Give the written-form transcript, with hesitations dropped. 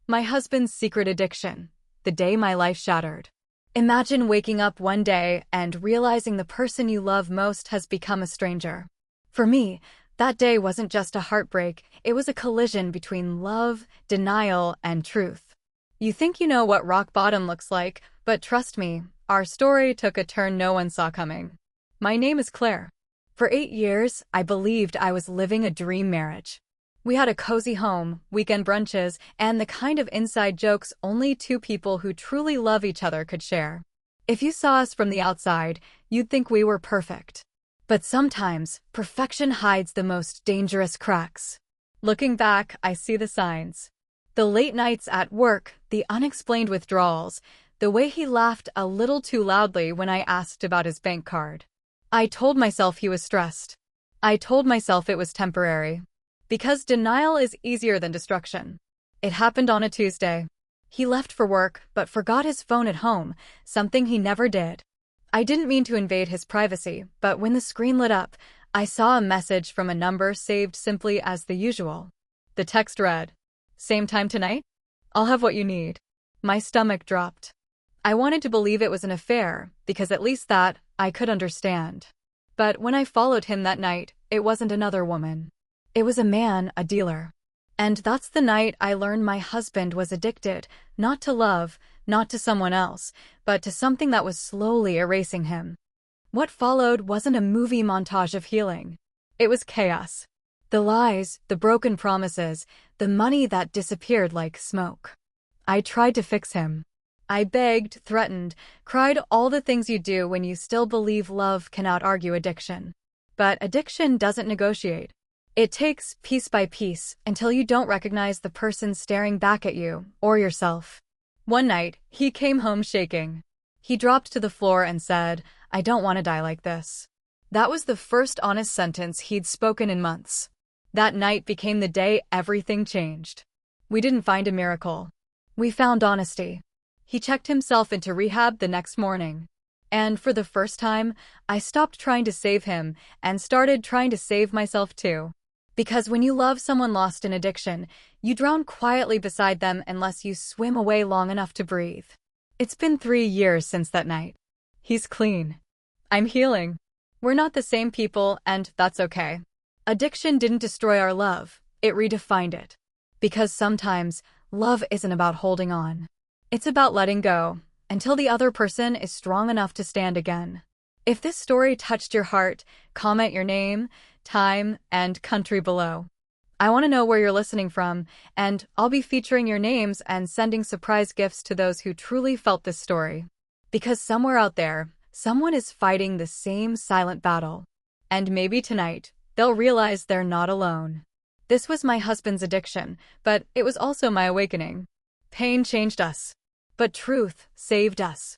My husband's secret addiction. The day my life shattered. Imagine waking up one day and realizing the person you love most has become a stranger. For me, that day wasn't just a heartbreak, it was a collision between love, denial, and truth. You think you know what rock bottom looks like, but trust me, our story took a turn no one saw coming. My name is Claire. For 8 years, I believed I was living a dream marriage. We had a cozy home, weekend brunches, and the kind of inside jokes only two people who truly love each other could share. If you saw us from the outside, you'd think we were perfect. But sometimes, perfection hides the most dangerous cracks. Looking back, I see the signs. The late nights at work, the unexplained withdrawals, the way he laughed a little too loudly when I asked about his bank card. I told myself he was stressed. I told myself it was temporary. Because denial is easier than destruction. It happened on a Tuesday. He left for work, but forgot his phone at home, something he never did. I didn't mean to invade his privacy, but when the screen lit up, I saw a message from a number saved simply as the usual. The text read, "Same time tonight? I'll have what you need." My stomach dropped. I wanted to believe it was an affair, because at least that I could understand. But when I followed him that night, it wasn't another woman. It was a man, a dealer. And that's the night I learned my husband was addicted, not to love, not to someone else, but to something that was slowly erasing him. What followed wasn't a movie montage of healing. It was chaos. The lies, the broken promises, the money that disappeared like smoke. I tried to fix him. I begged, threatened, cried all the things you do when you still believe love can out-argue addiction. But addiction doesn't negotiate. It takes piece by piece until you don't recognize the person staring back at you, or yourself. One night, he came home shaking. He dropped to the floor and said, "I don't want to die like this." That was the first honest sentence he'd spoken in months. That night became the day everything changed. We didn't find a miracle. We found honesty. He checked himself into rehab the next morning. And for the first time, I stopped trying to save him and started trying to save myself too. Because when you love someone lost in addiction, you drown quietly beside them unless you swim away long enough to breathe. It's been 3 years since that night. He's clean. I'm healing. We're not the same people, and that's okay. Addiction didn't destroy our love, it redefined it. Because sometimes, love isn't about holding on. It's about letting go, until the other person is strong enough to stand again. If this story touched your heart, comment your name, time, and country below. I want to know where you're listening from, and I'll be featuring your names and sending surprise gifts to those who truly felt this story. Because somewhere out there, someone is fighting the same silent battle. And maybe tonight, they'll realize they're not alone. This was my husband's addiction, but it was also my awakening. Pain changed us, but truth saved us.